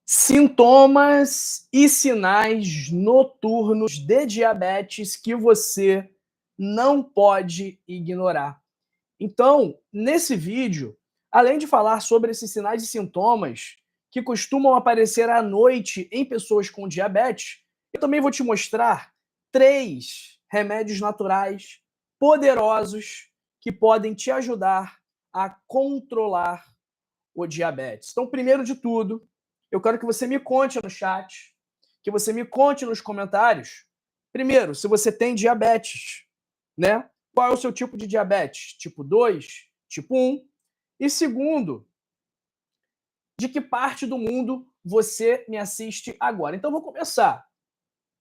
Sintomas e sinais noturnos de diabetes que você não pode ignorar. Então, nesse vídeo, além de falar sobre esses sinais e sintomas que costumam aparecer à noite em pessoas com diabetes, eu também vou te mostrar 3 remédios naturais poderosos que podem te ajudar a controlar o diabetes. Então, primeiro de tudo, eu quero que você me conte no chat, que você me conte nos comentários, primeiro, se você tem diabetes, né? Qual é o seu tipo de diabetes? Tipo 2, tipo 1? E segundo, de que parte do mundo você me assiste agora? Então, vou começar.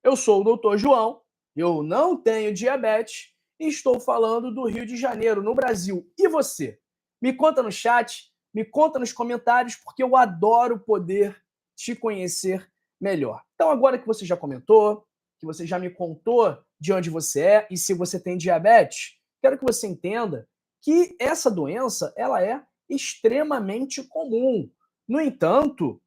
Eu sou o Dr. João, eu não tenho diabetes e estou falando do Rio de Janeiro, no Brasil. E você? Me conta no chat, me conta nos comentários, porque eu adoro poder te conhecer melhor. Então, agora que você já comentou, que você já me contou de onde você é e se você tem diabetes, quero que você entenda que essa doença ela é extremamente comum. No entanto,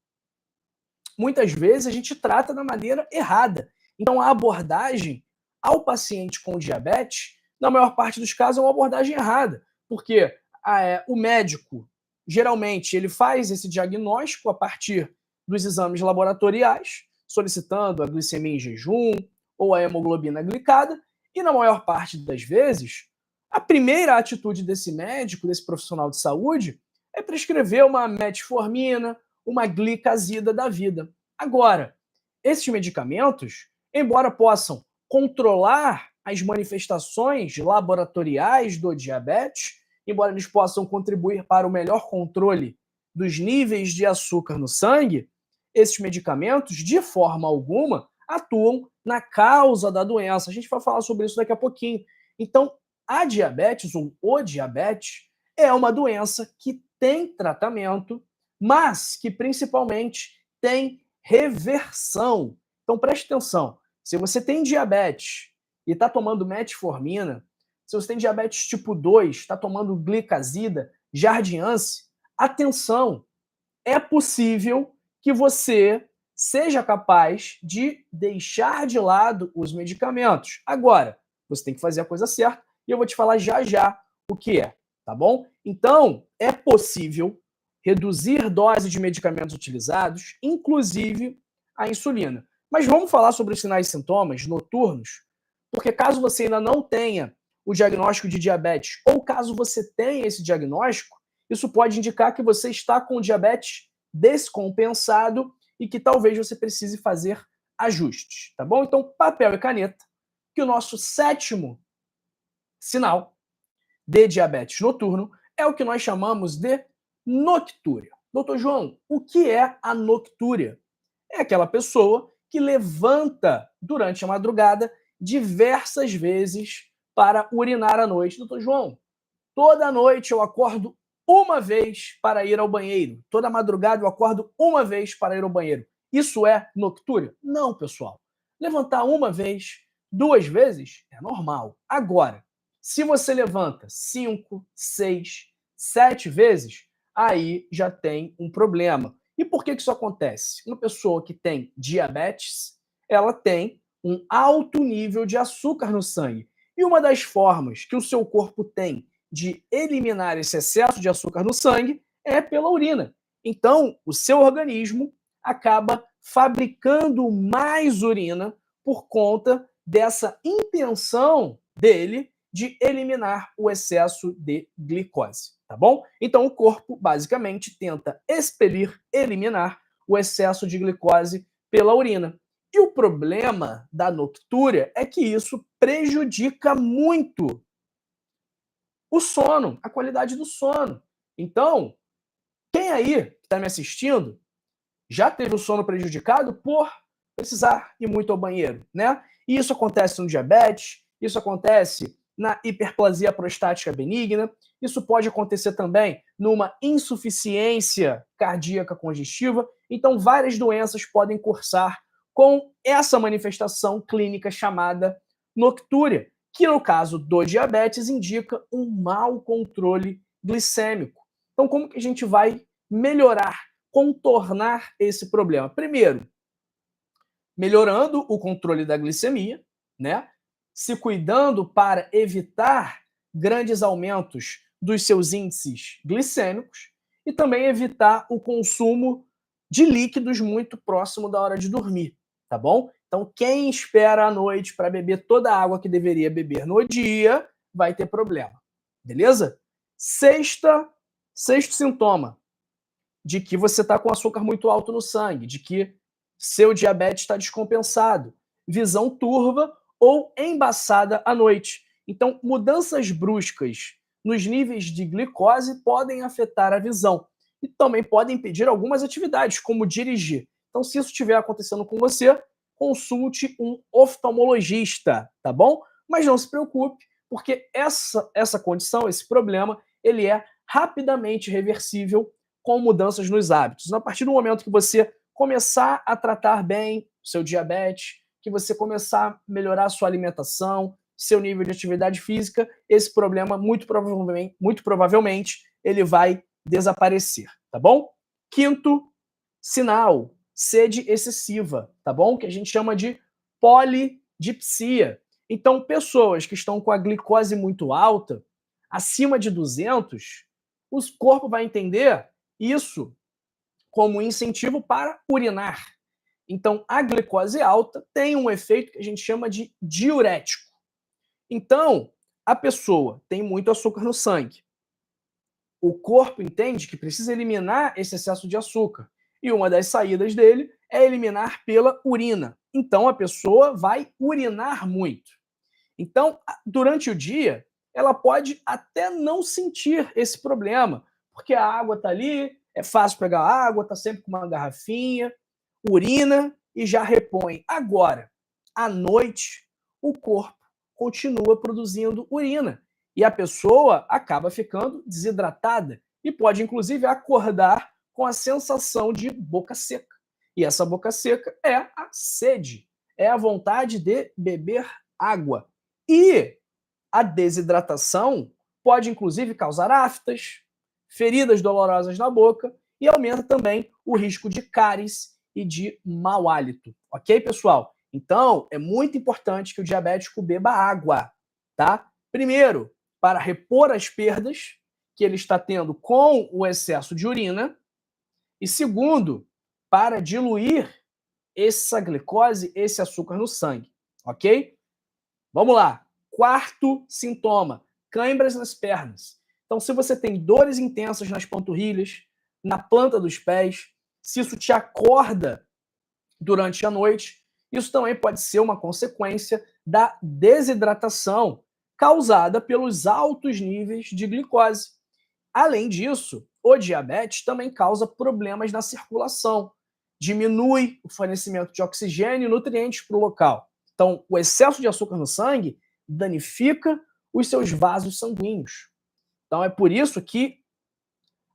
muitas vezes a gente trata da maneira errada. Então, a abordagem ao paciente com diabetes, na maior parte dos casos, é uma abordagem errada, porque o médico, geralmente, ele faz esse diagnóstico a partir dos exames laboratoriais, solicitando a glicemia em jejum ou a hemoglobina glicada, e na maior parte das vezes, a primeira atitude desse médico, desse profissional de saúde, é prescrever uma metformina, uma glicazida da vida. Agora, esses medicamentos, embora possam controlar as manifestações laboratoriais do diabetes, embora eles possam contribuir para o melhor controle dos níveis de açúcar no sangue, esses medicamentos, de forma alguma, atuam na causa da doença. A gente vai falar sobre isso daqui a pouquinho. Então, a diabetes, ou o diabetes, é uma doença que tem tratamento, mas que principalmente tem reversão. Então preste atenção, se você tem diabetes e está tomando metformina, se você tem diabetes tipo 2, está tomando glicazida, jardiance, atenção, é possível que você seja capaz de deixar de lado os medicamentos. Agora, você tem que fazer a coisa certa e eu vou te falar já já o que é, tá bom? Então, é possível reduzir dose de medicamentos utilizados, inclusive a insulina. Mas vamos falar sobre os sinais e sintomas noturnos, porque caso você ainda não tenha o diagnóstico de diabetes, ou caso você tenha esse diagnóstico, isso pode indicar que você está com diabetes descompensado e que talvez você precise fazer ajustes, tá bom? Então, papel e caneta, que o nosso 7º sinal de diabetes noturno é o que nós chamamos de noctúria. Doutor João, o que é a noctúria? É aquela pessoa que levanta durante a madrugada diversas vezes para urinar à noite. Doutor João, toda noite eu acordo uma vez para ir ao banheiro. Toda madrugada eu acordo uma vez para ir ao banheiro. Isso é noctúria? Não, pessoal. Levantar uma vez, 2 vezes é normal. Agora, se você levanta 5, 6, 7 vezes, aí já tem um problema. E por que isso acontece? Uma pessoa que tem diabetes, ela tem um alto nível de açúcar no sangue. E uma das formas que o seu corpo tem de eliminar esse excesso de açúcar no sangue é pela urina. Então, o seu organismo acaba fabricando mais urina por conta dessa intenção dele de eliminar o excesso de glicose, tá bom? Então, o corpo basicamente tenta expelir, eliminar o excesso de glicose pela urina. E o problema da noctúria é que isso prejudica muito o sono, a qualidade do sono. Então, quem aí que está me assistindo já teve o sono prejudicado por precisar ir muito ao banheiro, né? E isso acontece no diabetes, isso acontece na hiperplasia prostática benigna, isso pode acontecer também numa insuficiência cardíaca congestiva. Então, várias doenças podem cursar com essa manifestação clínica chamada noctúria, que no caso do diabetes indica um mau controle glicêmico. Então, como que a gente vai melhorar contornar esse problema? Primeiro, melhorando o controle da glicemia, né? Se cuidando para evitar grandes aumentos dos seus índices glicêmicos e também evitar o consumo de líquidos muito próximo da hora de dormir, tá bom? Então, quem espera à noite para beber toda a água que deveria beber no dia vai ter problema, beleza? Sexto sintoma de que você está com açúcar muito alto no sangue, de que seu diabetes está descompensado, visão turva ou embaçada à noite. Então, mudanças bruscas nos níveis de glicose podem afetar a visão e também podem impedir algumas atividades, como dirigir. Então, se isso estiver acontecendo com você, consulte um oftalmologista, tá bom? Mas não se preocupe, porque essa condição, esse problema, ele é rapidamente reversível com mudanças nos hábitos. Então, a partir do momento que você começar a tratar bem o seu diabetes, que você começar a melhorar a sua alimentação, seu nível de atividade física, esse problema muito provavelmente ele vai desaparecer, tá bom? Quinto sinal, sede excessiva, tá bom? Que a gente chama de polidipsia. Então, pessoas que estão com a glicose muito alta, acima de 200, o corpo vai entender isso como incentivo para urinar. Então, a glicose alta tem um efeito que a gente chama de diurético. Então, a pessoa tem muito açúcar no sangue. O corpo entende que precisa eliminar esse excesso de açúcar. E uma das saídas dele é eliminar pela urina. Então, a pessoa vai urinar muito. Então, durante o dia, ela pode até não sentir esse problema, porque a água está ali, é fácil pegar água, está sempre com uma garrafinha, urina e já repõe. Agora, à noite, o corpo continua produzindo urina e a pessoa acaba ficando desidratada e pode, inclusive, acordar com a sensação de boca seca. E essa boca seca é a sede, é a vontade de beber água. E a desidratação pode, inclusive, causar aftas, feridas dolorosas na boca e aumenta também o risco de cáries e de mau hálito. Ok, pessoal? Então, é muito importante que o diabético beba água, tá? Primeiro, para repor as perdas que ele está tendo com o excesso de urina. E segundo, para diluir essa glicose, esse açúcar no sangue. Ok? Vamos lá. Quarto sintoma, cãibras nas pernas. Então, se você tem dores intensas nas panturrilhas, na planta dos pés, se isso te acorda durante a noite, isso também pode ser uma consequência da desidratação causada pelos altos níveis de glicose. Além disso, o diabetes também causa problemas na circulação, diminui o fornecimento de oxigênio e nutrientes para o local. Então, o excesso de açúcar no sangue danifica os seus vasos sanguíneos. Então, é por isso que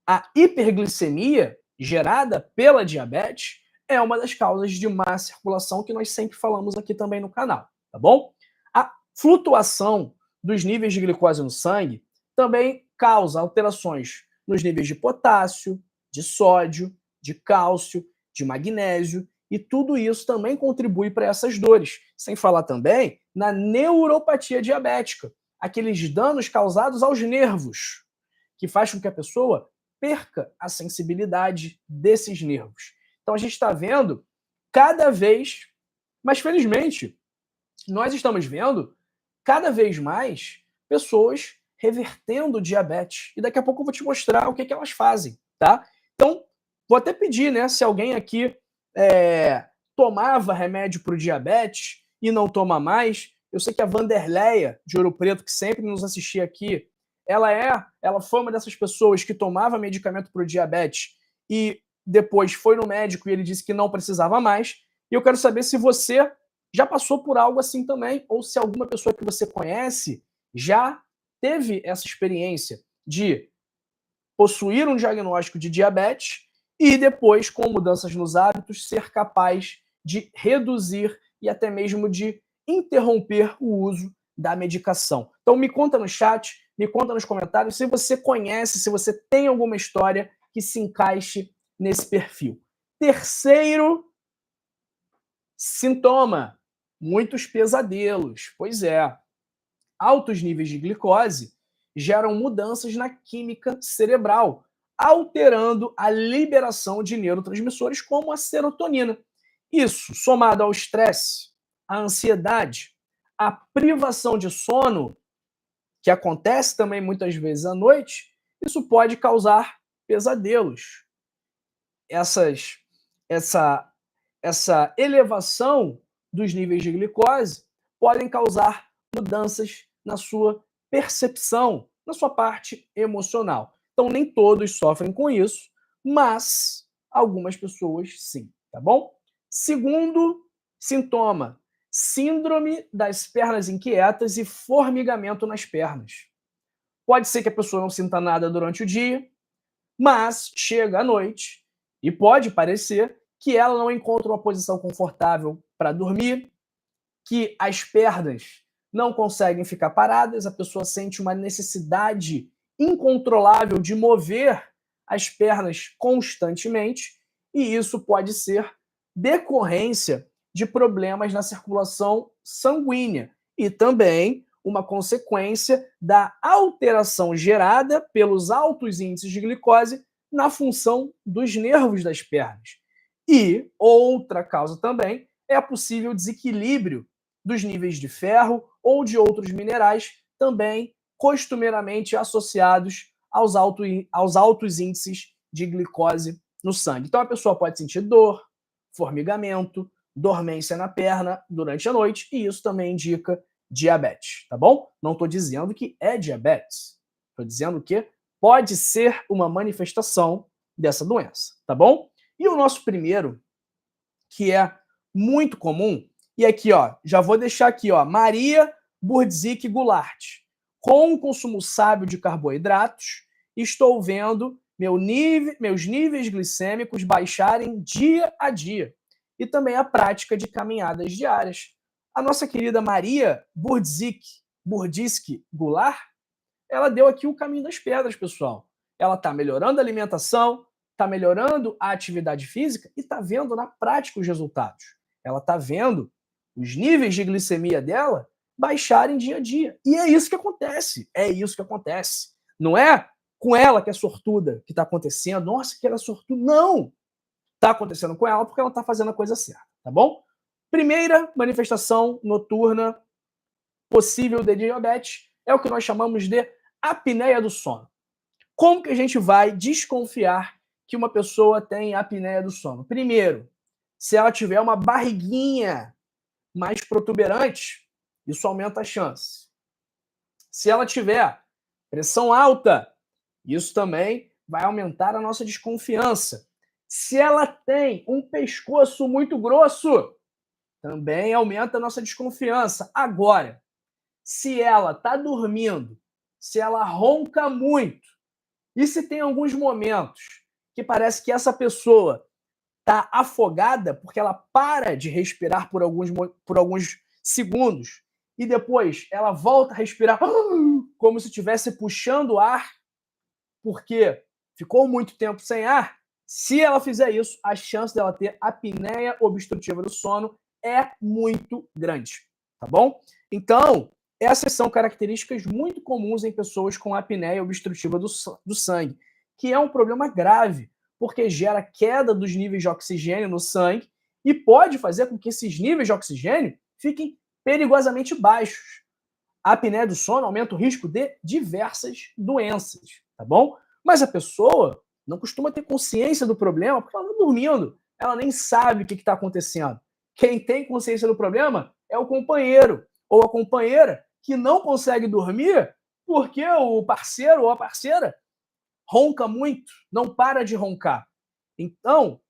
a hiperglicemia gerada pela diabetes é uma das causas de má circulação que nós sempre falamos aqui também no canal, tá bom? A flutuação dos níveis de glicose no sangue também causa alterações nos níveis de potássio, de sódio, de cálcio, de magnésio, e tudo isso também contribui para essas dores. Sem falar também na neuropatia diabética, aqueles danos causados aos nervos, que faz com que a pessoa perca a sensibilidade desses nervos. Então a gente está vendo cada vez, mas felizmente, nós estamos vendo cada vez mais pessoas revertendo o diabetes. E daqui a pouco eu vou te mostrar o que elas fazem, tá? Então, vou até pedir, né, se alguém aqui tomava remédio para o diabetes e não toma mais. Eu sei que a Vanderleia, de Ouro Preto, que sempre nos assistia aqui, ela foi uma dessas pessoas que tomava medicamento para o diabetes e depois foi no médico e ele disse que não precisava mais. E eu quero saber se você já passou por algo assim também, ou se alguma pessoa que você conhece já teve essa experiência de possuir um diagnóstico de diabetes e depois, com mudanças nos hábitos, ser capaz de reduzir e até mesmo de interromper o uso da medicação. Então me conta no chat, me conta nos comentários se você conhece, se você tem alguma história que se encaixe nesse perfil. Terceiro sintoma, muitos pesadelos. Pois é, altos níveis de glicose geram mudanças na química cerebral, alterando a liberação de neurotransmissores como a serotonina. Isso, somado ao estresse, à ansiedade, à privação de sono, que acontece também muitas vezes à noite, isso pode causar pesadelos. Essa elevação dos níveis de glicose podem causar mudanças na sua percepção, na sua parte emocional. Então, nem todos sofrem com isso, mas algumas pessoas sim, tá bom? Segundo sintoma, síndrome das pernas inquietas e formigamento nas pernas. Pode ser que a pessoa não sinta nada durante o dia, mas chega à noite e pode parecer que ela não encontra uma posição confortável para dormir, que as pernas não conseguem ficar paradas, a pessoa sente uma necessidade incontrolável de mover as pernas constantemente, e isso pode ser decorrência de problemas na circulação sanguínea e também uma consequência da alteração gerada pelos altos índices de glicose na função dos nervos das pernas. E outra causa também é a possível desequilíbrio dos níveis de ferro ou de outros minerais, também costumeiramente associados aos altos índices de glicose no sangue. Então a pessoa pode sentir dor, formigamento, dormência na perna durante a noite, e isso também indica diabetes, tá bom? Não estou dizendo que é diabetes, estou dizendo que pode ser uma manifestação dessa doença, tá bom? E o nosso primeiro, que é muito comum, e aqui, ó, já vou deixar aqui, ó, Maria Burdzik Goulart. Com o consumo sábio de carboidratos, estou vendo meus níveis glicêmicos baixarem dia a dia. E também a prática de caminhadas diárias. A nossa querida Maria Burdzik Goulart, ela deu aqui o caminho das pedras, pessoal. Ela está melhorando a alimentação, está melhorando a atividade física e está vendo na prática os resultados. Ela está vendo os níveis de glicemia dela baixarem dia a dia. E é isso que acontece. É isso que acontece. Não é com ela que é sortuda que está acontecendo. Nossa, que ela é sortuda. Não! Está acontecendo com ela porque ela está fazendo a coisa certa, tá bom? Primeira manifestação noturna possível de diabetes é o que nós chamamos de apneia do sono. Como que a gente vai desconfiar que uma pessoa tem apneia do sono? Primeiro, se ela tiver uma barriguinha mais protuberante, isso aumenta a chance. Se ela tiver pressão alta, isso também vai aumentar a nossa desconfiança. Se ela tem um pescoço muito grosso, também aumenta a nossa desconfiança. Agora, se ela está dormindo, se ela ronca muito, e se tem alguns momentos que parece que essa pessoa está afogada porque ela para de respirar por alguns segundos e depois ela volta a respirar como se estivesse puxando ar porque ficou muito tempo sem ar, se ela fizer isso, a chance dela ter apneia obstrutiva do sono é muito grande, tá bom? Então, essas são características muito comuns em pessoas com apneia obstrutiva do sangue, que é um problema grave, porque gera queda dos níveis de oxigênio no sangue e pode fazer com que esses níveis de oxigênio fiquem perigosamente baixos. A apneia do sono aumenta o risco de diversas doenças, tá bom? Mas a pessoa não costuma ter consciência do problema porque ela está dormindo, ela nem sabe o que está acontecendo. Quem tem consciência do problema é o companheiro ou a companheira que não consegue dormir porque o parceiro ou a parceira ronca muito, não para de roncar. Então,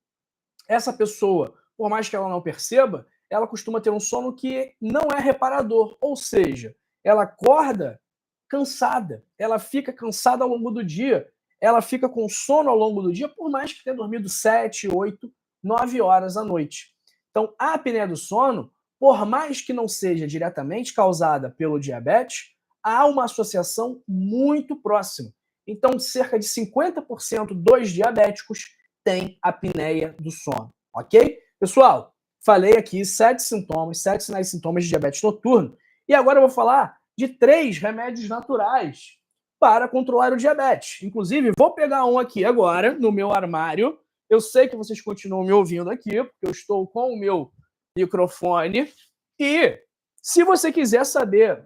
essa pessoa, por mais que ela não perceba, ela costuma ter um sono que não é reparador, ou seja, ela acorda cansada, ela fica cansada ao longo do dia, ela fica com sono ao longo do dia, por mais que tenha dormido 7, 8, 9 horas à noite. Então, a apneia do sono, por mais que não seja diretamente causada pelo diabetes, há uma associação muito próxima. Então, cerca de 50% dos diabéticos tem apneia do sono, ok? Pessoal, falei aqui 7 sintomas, 7 sinais e sintomas de diabetes noturno, e agora eu vou falar de 3 remédios naturais para controlar o diabetes. Inclusive, vou pegar um aqui agora no meu armário. Eu sei que vocês continuam me ouvindo aqui, porque eu estou com o meu microfone. E se você quiser saber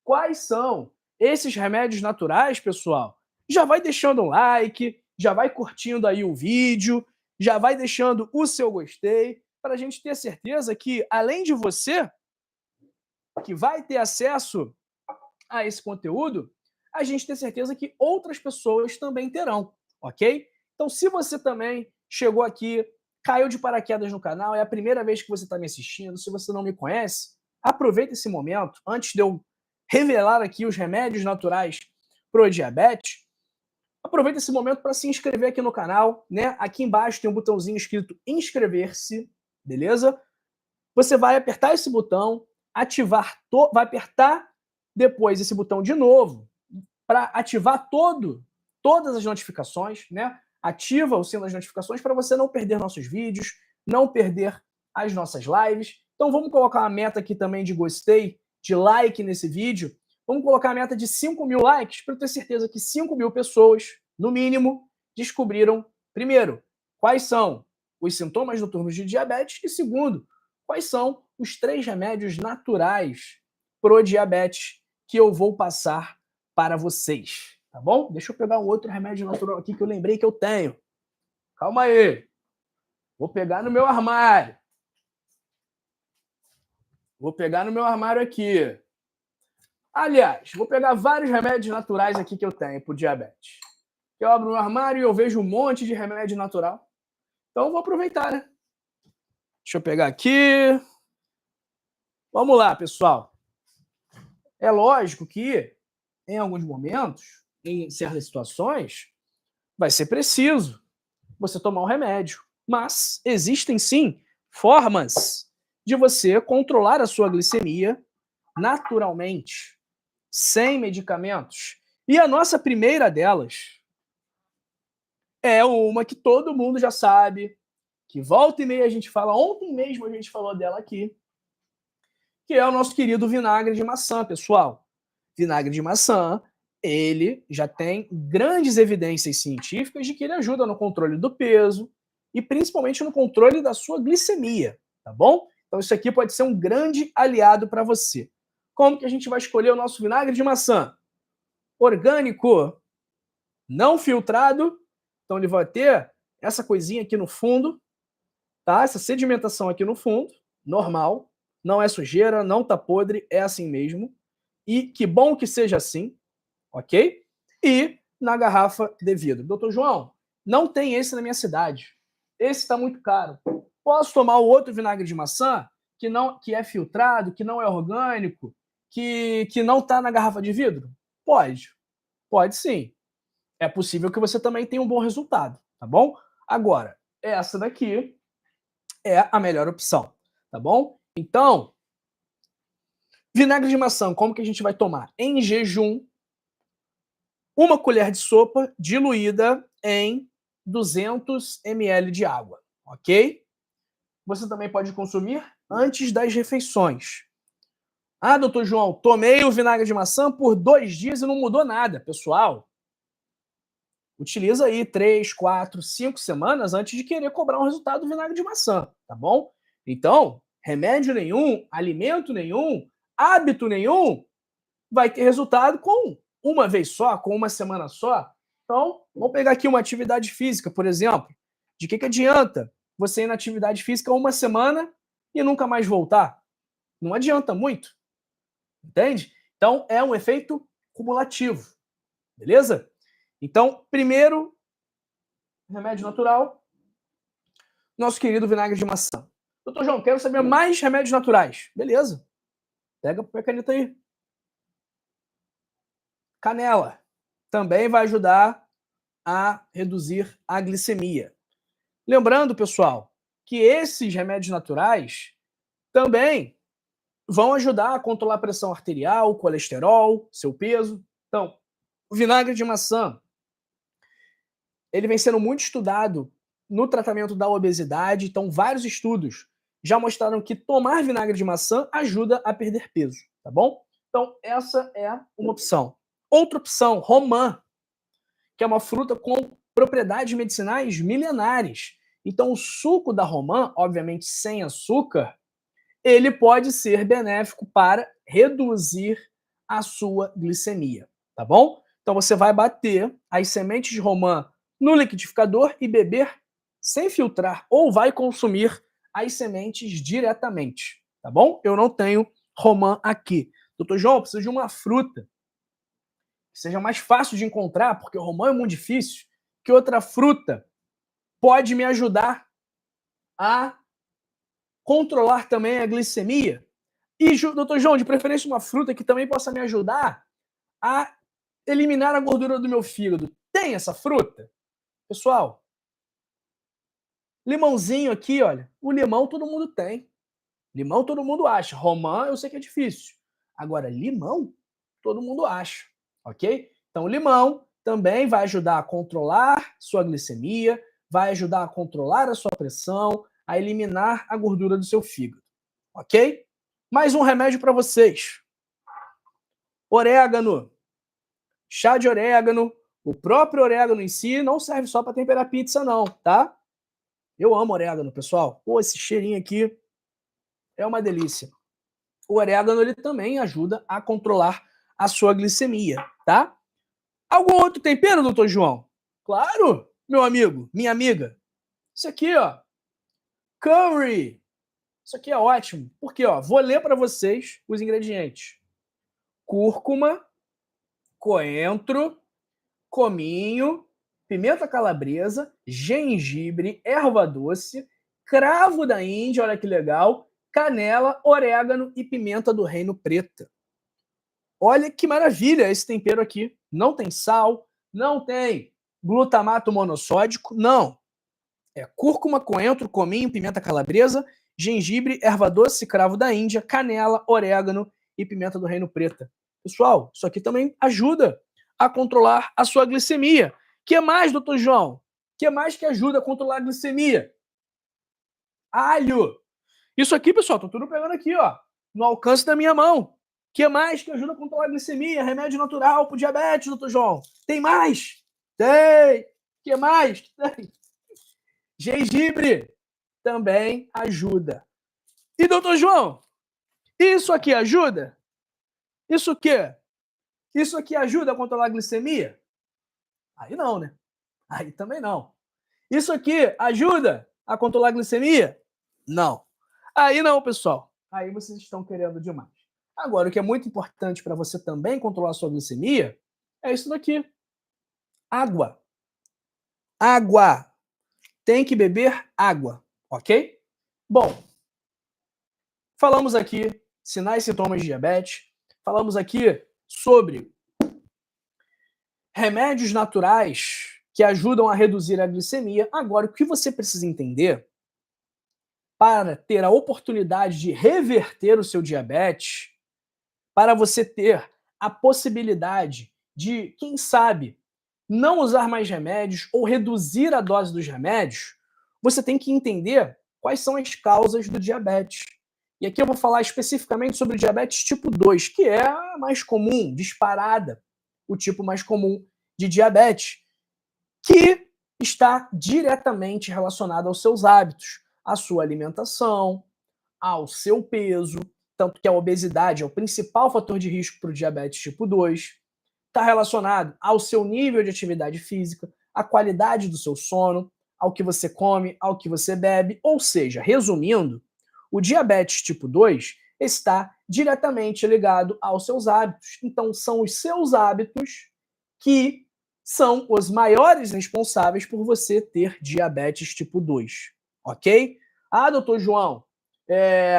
quais são esses remédios naturais, pessoal, já vai deixando um like, já vai curtindo aí o vídeo, já vai deixando o seu gostei, para a gente ter certeza que, além de você, que vai ter acesso a esse conteúdo, a gente ter certeza que outras pessoas também terão, ok? Então, se você também chegou aqui, caiu de paraquedas no canal, é a primeira vez que você está me assistindo, se você não me conhece, aproveita esse momento, antes de eu revelar aqui os remédios naturais para o diabetes, aproveita esse momento para se inscrever aqui no canal, né? Aqui embaixo tem um botãozinho escrito inscrever-se, beleza? Você vai apertar esse botão, vai apertar depois esse botão de novo para ativar todas as notificações, né? Ativa o sino das notificações para você não perder nossos vídeos, não perder as nossas lives. Então vamos colocar uma meta aqui também de gostei, de like nesse vídeo. Vamos colocar a meta de 5.000 likes para eu ter certeza que 5.000 pessoas, no mínimo, descobriram, primeiro, quais são os sintomas noturnos de diabetes e, segundo, quais são os 3 remédios naturais pro diabetes que eu vou passar para vocês, tá bom? Deixa eu pegar um outro remédio natural aqui que eu lembrei que eu tenho. Calma aí. Vou pegar no meu armário. Vou pegar no meu armário aqui. Aliás, vou pegar vários remédios naturais aqui que eu tenho pro diabetes. Eu abro o meu armário e eu vejo um monte de remédio natural. Então eu vou aproveitar, né? Deixa eu pegar aqui. Vamos lá, pessoal. É lógico que, em alguns momentos, em certas situações, vai ser preciso você tomar um remédio. Mas existem, sim, formas de você controlar a sua glicemia naturalmente, sem medicamentos. E a nossa primeira delas é uma que todo mundo já sabe, que volta e meia a gente fala, ontem mesmo a gente falou dela aqui, que é o nosso querido vinagre de maçã, pessoal. Vinagre de maçã, ele já tem grandes evidências científicas de que ele ajuda no controle do peso e principalmente no controle da sua glicemia, tá bom? Então isso aqui pode ser um grande aliado para você. Como que a gente vai escolher o nosso vinagre de maçã? Orgânico, não filtrado, então ele vai ter essa coisinha aqui no fundo, tá? Essa sedimentação aqui no fundo, normal, não é sujeira, não tá podre, é assim mesmo. E que bom que seja assim, ok? E na garrafa de vidro. Doutor João, não tem esse na minha cidade. Esse está muito caro. Posso tomar o outro vinagre de maçã, que é filtrado, que não é orgânico, que não está na garrafa de vidro? Pode. Pode sim. É possível que você também tenha um bom resultado, tá bom? Agora, essa daqui é a melhor opção, tá bom? Então, vinagre de maçã, como que a gente vai tomar? Em jejum, 1 colher de sopa diluída em 200 ml de água, ok? Você também pode consumir antes das refeições. Ah, doutor João, tomei o vinagre de maçã por 2 dias e não mudou nada. Pessoal, utiliza aí 3, 4, 5 semanas antes de querer cobrar um resultado do vinagre de maçã, tá bom? Então, remédio nenhum, alimento nenhum, hábito nenhum vai ter resultado com uma vez só, com uma semana só. Então, vamos pegar aqui uma atividade física, por exemplo. De que adianta você ir na atividade física uma semana e nunca mais voltar? Não adianta muito, entende? Então, é um efeito cumulativo, beleza? Então, primeiro, remédio natural, nosso querido vinagre de maçã. Doutor João, quero saber mais remédios naturais. Beleza. Pega a caneta aí. Canela. Também vai ajudar a reduzir a glicemia. Lembrando, pessoal, que esses remédios naturais também vão ajudar a controlar a pressão arterial, colesterol, seu peso. Então, o vinagre de maçã, ele vem sendo muito estudado no tratamento da obesidade. Então, vários estudos já mostraram que tomar vinagre de maçã ajuda a perder peso, tá bom? Então, essa é uma opção. Outra opção, romã, que é uma fruta com propriedades medicinais milenares. Então, o suco da romã, obviamente sem açúcar, ele pode ser benéfico para reduzir a sua glicemia, tá bom? Então, você vai bater as sementes de romã no liquidificador e beber sem filtrar, ou vai consumir as sementes diretamente, tá bom? Eu não tenho romã aqui. Doutor João, eu preciso de uma fruta que seja mais fácil de encontrar, porque o romã é muito difícil. Que outra fruta pode me ajudar a controlar também a glicemia? E, doutor João, de preferência uma fruta que também possa me ajudar a eliminar a gordura do meu fígado. Tem essa fruta? Pessoal, limãozinho aqui, olha. O limão todo mundo tem. Limão todo mundo acha. Romã eu sei que é difícil. Agora, limão, todo mundo acha, ok? Então, limão também vai ajudar a controlar sua glicemia, vai ajudar a controlar a sua pressão, a eliminar a gordura do seu fígado, ok? Mais um remédio para vocês. Orégano. Chá de orégano. O próprio orégano em si não serve só para temperar pizza, não, tá? Eu amo orégano, pessoal. Pô, esse cheirinho aqui é uma delícia. O orégano ele também ajuda a controlar a sua glicemia, tá? Algum outro tempero, doutor João? Claro, meu amigo, minha amiga. Isso aqui, ó, curry. Isso aqui é ótimo. Porque, ó, vou ler para vocês os ingredientes. Cúrcuma, coentro, cominho, pimenta calabresa, gengibre, erva doce, cravo da Índia, olha que legal, canela, orégano e pimenta do reino preta. Olha que maravilha esse tempero aqui. Não tem sal, não tem glutamato monossódico, não. É cúrcuma, coentro, cominho, pimenta calabresa, gengibre, erva doce, cravo da Índia, canela, orégano e pimenta do reino preta. Pessoal, isso aqui também ajuda a controlar a sua glicemia. Que mais, doutor João? Que mais que ajuda a controlar a glicemia? Alho. Isso aqui, pessoal, tô tudo pegando aqui, ó, no alcance da minha mão. Que mais que ajuda a controlar a glicemia? Remédio natural para diabetes, doutor João. Tem mais? Tem. Que mais? Tem. Gengibre também ajuda. E, doutor João, isso aqui ajuda? Isso o quê? Isso aqui ajuda a controlar a glicemia? Aí não, né? Aí também não. Isso aqui ajuda a controlar a glicemia? Não. Aí não, pessoal. Aí vocês estão querendo demais. Agora, o que é muito importante para você também controlar a sua glicemia é isso daqui. Água. Água. Tem que beber água, ok? Bom, falamos aqui sinais e sintomas de diabetes, falamos aqui sobre remédios naturais que ajudam a reduzir a glicemia. Agora, o que você precisa entender para ter a oportunidade de reverter o seu diabetes, para você ter a possibilidade de, quem sabe, não usar mais remédios ou reduzir a dose dos remédios, você tem que entender quais são as causas do diabetes. E aqui eu vou falar especificamente sobre o diabetes tipo 2, que é a mais comum, disparada, o tipo mais comum de diabetes, que está diretamente relacionado aos seus hábitos, à sua alimentação, ao seu peso, tanto que a obesidade é o principal fator de risco para o diabetes tipo 2, está relacionado ao seu nível de atividade física, à qualidade do seu sono, ao que você come, ao que você bebe. Ou seja, resumindo, o diabetes tipo 2 está diretamente ligado aos seus hábitos. Então, são os seus hábitos que são os maiores responsáveis por você ter diabetes tipo 2, ok? Ah, doutor João,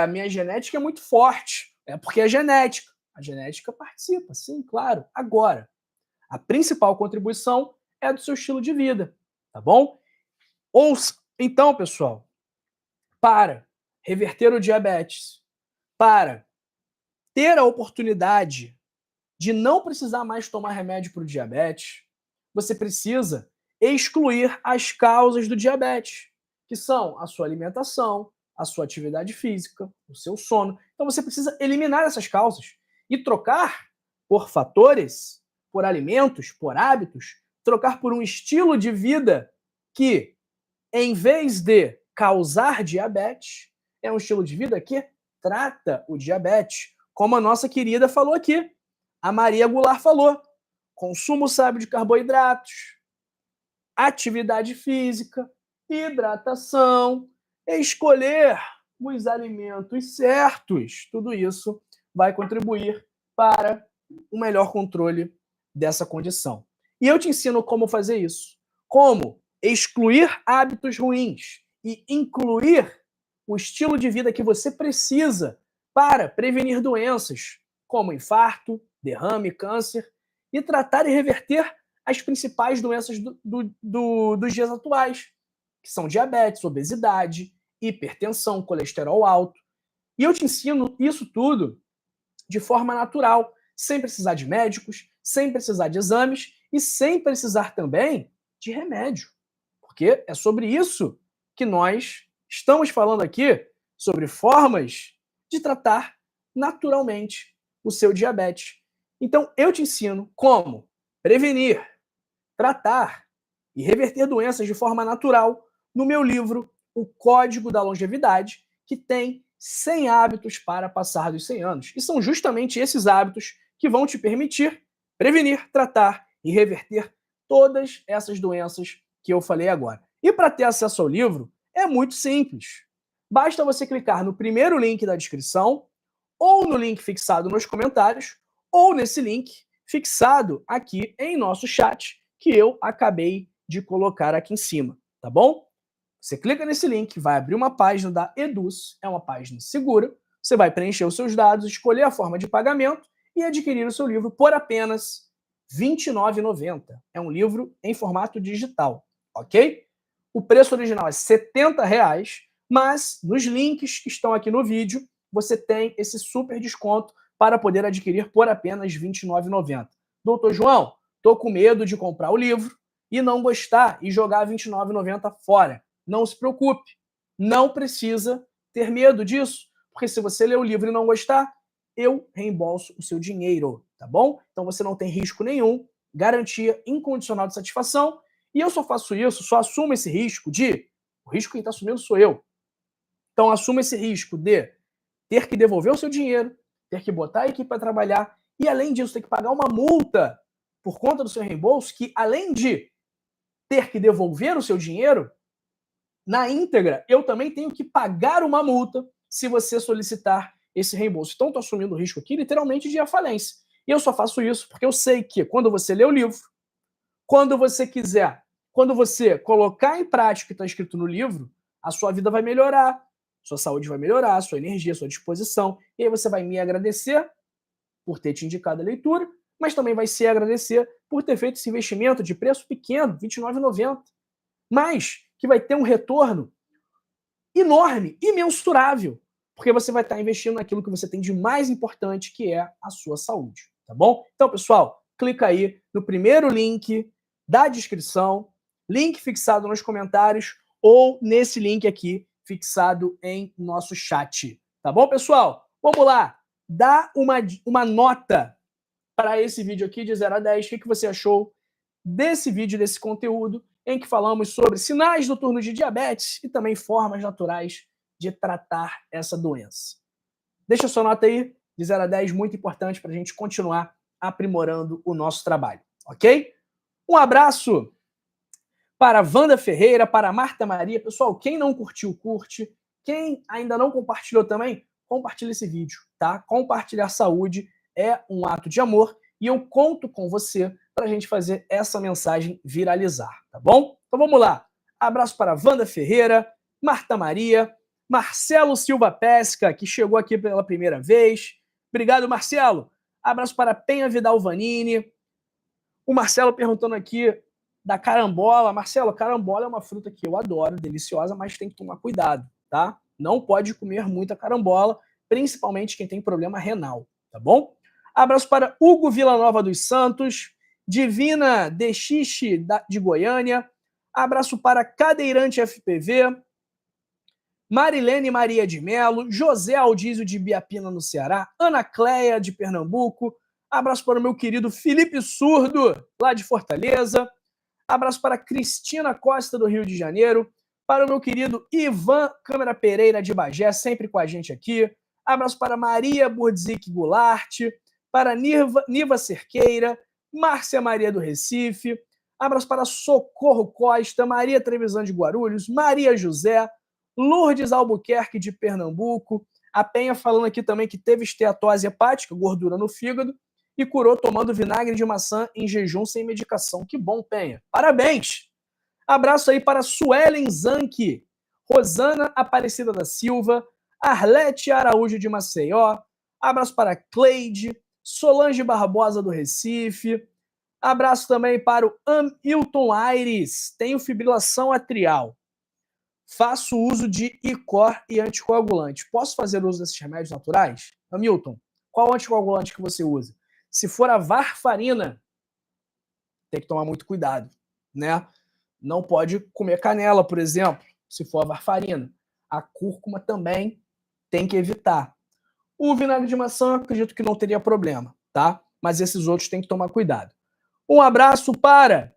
a minha genética é muito forte. É porque é genética. A genética participa, sim, claro. Agora, a principal contribuição é do seu estilo de vida, tá bom? Então, pessoal, para reverter o diabetes, para ter a oportunidade de não precisar mais tomar remédio para o diabetes, você precisa excluir as causas do diabetes, que são a sua alimentação, a sua atividade física, o seu sono. Então você precisa eliminar essas causas e trocar por fatores, por alimentos, por hábitos, trocar por um estilo de vida que, em vez de causar diabetes, é um estilo de vida que trata o diabetes, como a nossa querida falou aqui, a Maria Goulart falou. Consumo sábio de carboidratos, atividade física, hidratação, escolher os alimentos certos. Tudo isso vai contribuir para um melhor controle dessa condição. E eu te ensino como fazer isso. Como excluir hábitos ruins e incluir o estilo de vida que você precisa para prevenir doenças como infarto, derrame, câncer, e tratar e reverter as principais doenças dos dias atuais, que são diabetes, obesidade, hipertensão, colesterol alto. E eu te ensino isso tudo de forma natural, sem precisar de médicos, sem precisar de exames e sem precisar também de remédio. Porque é sobre isso que nós estamos falando aqui, sobre formas de tratar naturalmente o seu diabetes. Então, eu te ensino como prevenir, tratar e reverter doenças de forma natural no meu livro O Código da Longevidade, que tem 100 hábitos para passar dos 100 anos. E são justamente esses hábitos que vão te permitir prevenir, tratar e reverter todas essas doenças que eu falei agora. E para ter acesso ao livro, é muito simples. Basta você clicar no primeiro link da descrição, ou no link fixado nos comentários, ou nesse link fixado aqui em nosso chat, que eu acabei de colocar aqui em cima, tá bom? Você clica nesse link, vai abrir uma página da Eduz, é uma página segura, você vai preencher os seus dados, escolher a forma de pagamento e adquirir o seu livro por apenas R$ 29,90. É um livro em formato digital, ok? O preço original é R$ 70, mas nos links que estão aqui no vídeo, você tem esse super desconto para poder adquirir por apenas R$ 29,90. Doutor João, estou com medo de comprar o livro e não gostar e jogar R$ 29,90 fora. Não se preocupe, não precisa ter medo disso, porque se você ler o livro e não gostar, eu reembolso o seu dinheiro, tá bom? Então você não tem risco nenhum, garantia incondicional de satisfação, e eu só faço isso, só assumo esse risco o risco quem está assumindo sou eu. Então assumo esse risco de ter que devolver o seu dinheiro, ter que botar a equipe para trabalhar, e além disso ter que pagar uma multa por conta do seu reembolso, que além de ter que devolver o seu dinheiro, na íntegra, eu também tenho que pagar uma multa se você solicitar esse reembolso. Então, estou assumindo o risco aqui, literalmente, de ir à falência. E eu só faço isso porque eu sei que quando você lê o livro, quando você colocar em prática o que está escrito no livro, a sua vida vai melhorar, sua saúde vai melhorar, sua energia, sua disposição. E aí você vai me agradecer por ter te indicado a leitura, mas também vai se agradecer por ter feito esse investimento de preço pequeno, R$ 29,90. Mas que vai ter um retorno enorme, imensurável, porque você vai estar investindo naquilo que você tem de mais importante, que é a sua saúde, tá bom? Então, pessoal, clica aí no primeiro link da descrição, link fixado nos comentários, ou nesse link aqui fixado em nosso chat, tá bom, pessoal? Vamos lá, dá uma nota para esse vídeo aqui de 0 a 10, o que você achou desse vídeo, desse conteúdo, em que falamos sobre sinais noturnos de diabetes e também formas naturais de tratar essa doença. Deixa sua nota aí, de 0 a 10, muito importante para a gente continuar aprimorando o nosso trabalho, ok? Um abraço para a Wanda Ferreira, para a Marta Maria. Pessoal, quem não curtiu, curte. Quem ainda não compartilhou também, compartilha esse vídeo, tá? Compartilhar saúde é um ato de amor e eu conto com você para a gente fazer essa mensagem viralizar, tá bom? Então vamos lá. Abraço para Wanda Ferreira, Marta Maria, Marcelo Silva Pesca, que chegou aqui pela primeira vez. Obrigado, Marcelo. Abraço para Penha Vidal Vanini. O Marcelo perguntando aqui da carambola. Marcelo, carambola é uma fruta que eu adoro, deliciosa, mas tem que tomar cuidado, tá? Não pode comer muita carambola, principalmente quem tem problema renal, tá bom? Abraço para Hugo Villanova dos Santos, Divina Dexixe de Goiânia, Abraço para Cadeirante FPV, Marilene Maria de Melo, José Aldísio de Biapina, no Ceará, Ana Cleia, de Pernambuco. Abraço para o meu querido Felipe Surdo, lá de Fortaleza. Abraço para Cristina Costa, do Rio de Janeiro. Para o meu querido Ivan Câmara Pereira, de Bagé, sempre com a gente aqui. Abraço para Maria Burdzik Goulart, para Niva Cerqueira, Márcia Maria do Recife. Abraço para Socorro Costa, Maria Trevisan de Guarulhos, Maria José, Lourdes Albuquerque, de Pernambuco. A Penha falando aqui também que teve esteatose hepática, gordura no fígado, e curou tomando vinagre de maçã em jejum sem medicação. Que bom, Penha. Parabéns! Abraço aí para Suelen Zanck, Rosana Aparecida da Silva, Arlete Araújo de Maceió. Abraço para Cleide, Solange Barbosa do Recife. Abraço também para o Hamilton Aires. Tenho fibrilação atrial. Faço uso de Icor e anticoagulante. Posso fazer uso desses remédios naturais? Hamilton, qual anticoagulante que você usa? Se for a varfarina, tem que tomar muito cuidado, né? Não pode comer canela, por exemplo, se for a varfarina. A cúrcuma também tem que evitar. O vinagre de maçã, acredito que não teria problema, tá? Mas esses outros tem que tomar cuidado. Um abraço para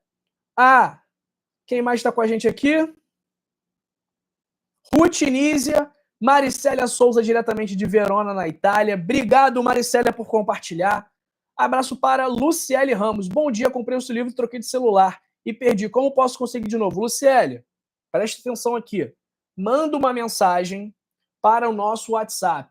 a... Quem mais está com a gente aqui? Ruth Nízia, Maricélia Souza, diretamente de Verona, na Itália. Obrigado, Maricélia, por compartilhar. Abraço para Luciele Ramos. Bom dia, comprei o seu livro, troquei de celular e perdi. Como posso conseguir de novo? Luciele, preste atenção aqui. Manda uma mensagem para o nosso WhatsApp,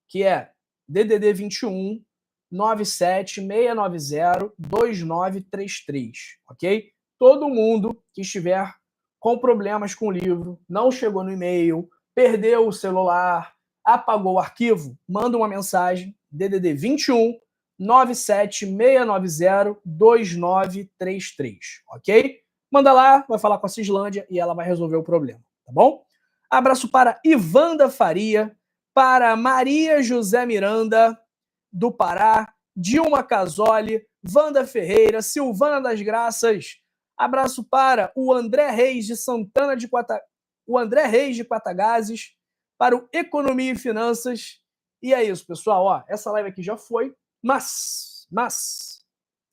que é DDD 21 97690 2933, ok? Todo mundo que estiver com problemas com o livro, não chegou no e-mail, perdeu o celular, apagou o arquivo, manda uma mensagem, DDD 21 97690 2933, ok? Manda lá, vai falar com a Cislândia e ela vai resolver o problema, tá bom? Abraço para Ivanda Faria, para Maria José Miranda, do Pará, Dilma Casoli, Wanda Ferreira, Silvana das Graças. Abraço para o André Reis de Santana de o André Reis de Quatagazes, para o Economia e Finanças. E é isso, pessoal. Ó, essa live aqui já foi, mas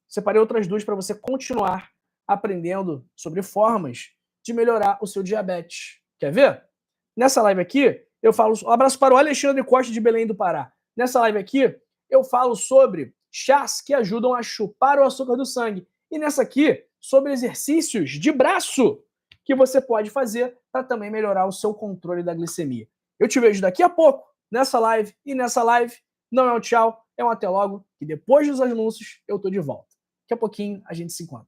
separei outras duas para você continuar aprendendo sobre formas de melhorar o seu diabetes. Quer ver? Nessa live aqui, eu falo... Um abraço para o Alexandre Costa, de Belém do Pará. Nessa live aqui, eu falo sobre chás que ajudam a chupar o açúcar do sangue. E nessa aqui, sobre exercícios de braço que você pode fazer para também melhorar o seu controle da glicemia. Eu te vejo daqui a pouco, nessa live. E nessa live, não é um tchau, é um até logo. E depois dos anúncios, eu tô de volta. Daqui a pouquinho, a gente se encontra.